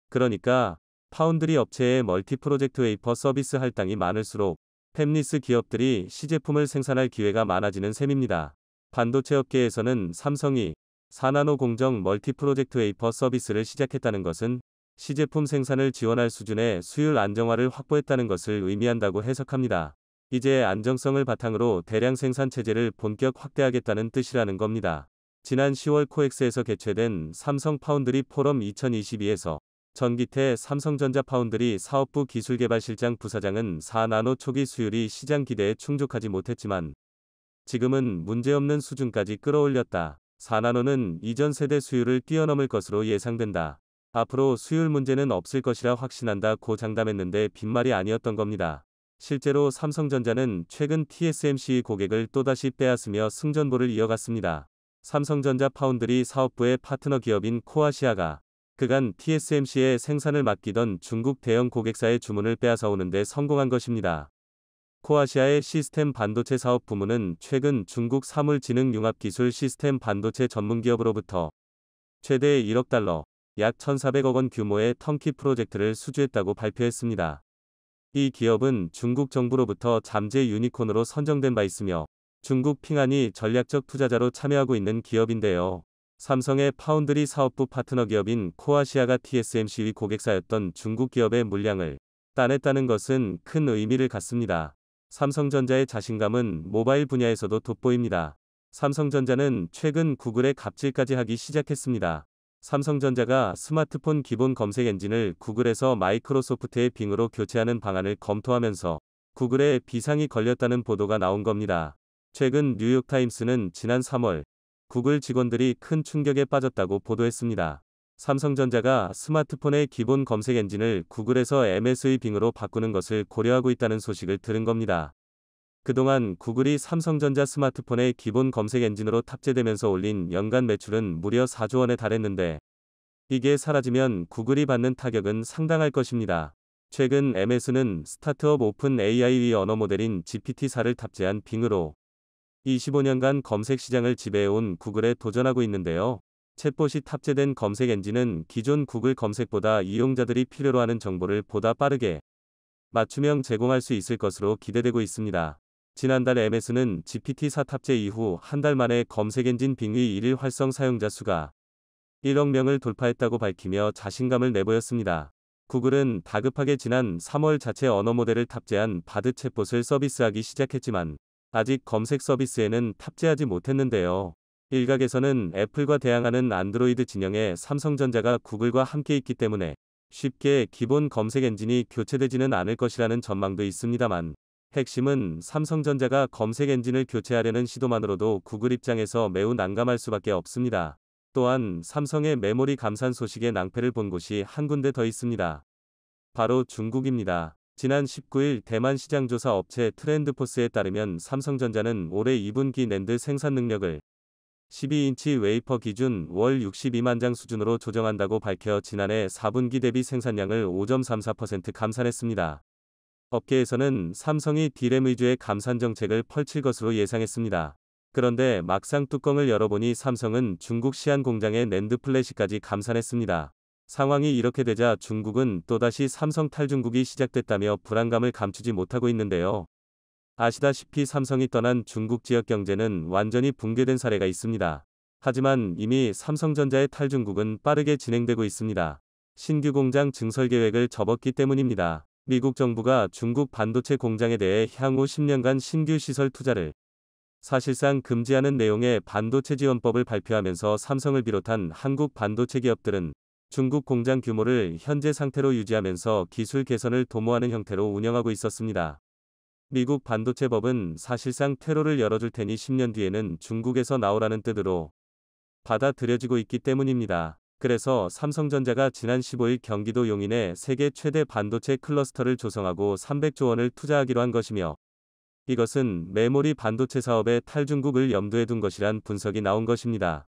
그러니까 파운드리 업체의 멀티 프로젝트 웨이퍼 서비스 할당이 많을수록 팹리스 기업들이 시제품을 생산할 기회가 많아지는 셈입니다. 반도체 업계에서는 삼성이 4나노 공정 멀티 프로젝트 웨이퍼 서비스를 시작했다는 것은 시제품 생산을 지원할 수준의 수율 안정화를 확보했다는 것을 의미한다고 해석합니다. 이제 안정성을 바탕으로 대량 생산 체제를 본격 확대하겠다는 뜻이라는 겁니다. 지난 10월 코엑스에서 개최된 삼성 파운드리 포럼 2022에서 전기태 삼성전자 파운드리 사업부 기술개발실장 부사장은 4나노 초기 수율이 시장 기대에 충족하지 못했지만 지금은 문제없는 수준까지 끌어올렸다. 4나노는 이전 세대 수율을 뛰어넘을 것으로 예상된다. 앞으로 수율 문제는 없을 것이라 확신한다고 장담했는데 빈말이 아니었던 겁니다. 실제로 삼성전자는 최근 TSMC 고객을 또다시 빼앗으며 승전보를 이어갔습니다. 삼성전자 파운드리 사업부의 파트너 기업인 코아시아가 그간 TSMC의 생산을 맡기던 중국 대형 고객사의 주문을 빼앗아 오는데 성공한 것입니다. 코아시아의 시스템 반도체 사업 부문은 최근 중국 사물지능융합기술 시스템 반도체 전문기업으로부터 최대 1억 달러, 약 1,400억 원 규모의 턴키 프로젝트를 수주했다고 발표했습니다. 이 기업은 중국 정부로부터 잠재 유니콘으로 선정된 바 있으며 중국 핑안이 전략적 투자자로 참여하고 있는 기업인데요. 삼성의 파운드리 사업부 파트너 기업인 코아시아가 TSMC의 고객사였던 중국 기업의 물량을 따냈다는 것은 큰 의미를 갖습니다. 삼성전자의 자신감은 모바일 분야에서도 돋보입니다. 삼성전자는 최근 구글의 갑질까지 하기 시작했습니다. 삼성전자가 스마트폰 기본 검색 엔진을 구글에서 마이크로소프트의 빙으로 교체하는 방안을 검토하면서 구글에 비상이 걸렸다는 보도가 나온 겁니다. 최근 뉴욕타임스는 지난 3월 구글 직원들이 큰 충격에 빠졌다고 보도했습니다. 삼성전자가 스마트폰의 기본 검색 엔진을 구글에서 MS의 빙으로 바꾸는 것을 고려하고 있다는 소식을 들은 겁니다. 그동안 구글이 삼성전자 스마트폰의 기본 검색 엔진으로 탑재되면서 올린 연간 매출은 무려 4조 원에 달했는데 이게 사라지면 구글이 받는 타격은 상당할 것입니다. 최근 MS는 스타트업 오픈 AI의 언어 모델인 GPT-4를 탑재한 빙으로 25년간 검색 시장을 지배해온 구글에 도전하고 있는데요. 챗봇이 탑재된 검색 엔진은 기존 구글 검색보다 이용자들이 필요로 하는 정보를 보다 빠르게 맞춤형 제공할 수 있을 것으로 기대되고 있습니다. 지난달 MS는 GPT-4 탑재 이후 한 달 만에 검색 엔진 빙의 일일 활성 사용자 수가 1억 명을 돌파했다고 밝히며 자신감을 내보였습니다. 구글은 다급하게 지난 3월 자체 언어 모델을 탑재한 바드 챗봇을 서비스하기 시작했지만 아직 검색 서비스에는 탑재하지 못했는데요. 일각에서는 애플과 대항하는 안드로이드 진영에 삼성전자가 구글과 함께 있기 때문에 쉽게 기본 검색 엔진이 교체되지는 않을 것이라는 전망도 있습니다만 핵심은 삼성전자가 검색 엔진을 교체하려는 시도만으로도 구글 입장에서 매우 난감할 수밖에 없습니다. 또한 삼성의 메모리 감산 소식에 낭패를 본 곳이 한 군데 더 있습니다. 바로 중국입니다. 지난 19일 대만 시장조사 업체 트렌드포스에 따르면 삼성전자는 올해 2분기 낸드 생산 능력을 12인치 웨이퍼 기준 월 62만 장 수준으로 조정한다고 밝혀 지난해 4분기 대비 생산량을 5.34% 감산했습니다. 업계에서는 삼성이 디램 위주의 감산 정책을 펼칠 것으로 예상했습니다. 그런데 막상 뚜껑을 열어보니 삼성은 중국 시안 공장의 낸드 플래시까지 감산했습니다. 상황이 이렇게 되자 중국은 또다시 삼성 탈중국이 시작됐다며 불안감을 감추지 못하고 있는데요. 아시다시피 삼성이 떠난 중국 지역 경제는 완전히 붕괴된 사례가 있습니다. 하지만 이미 삼성전자의 탈중국은 빠르게 진행되고 있습니다. 신규 공장 증설 계획을 접었기 때문입니다. 미국 정부가 중국 반도체 공장에 대해 향후 10년간 신규 시설 투자를 사실상 금지하는 내용의 반도체 지원법을 발표하면서 삼성을 비롯한 한국 반도체 기업들은 중국 공장 규모를 현재 상태로 유지하면서 기술 개선을 도모하는 형태로 운영하고 있었습니다. 미국 반도체법은 사실상 퇴로를 열어줄 테니 10년 뒤에는 중국에서 나오라는 뜻으로 받아들여지고 있기 때문입니다. 그래서 삼성전자가 지난 15일 경기도 용인에 세계 최대 반도체 클러스터를 조성하고 300조 원을 투자하기로 한 것이며 이것은 메모리 반도체 사업의 탈중국을 염두에 둔 것이란 분석이 나온 것입니다.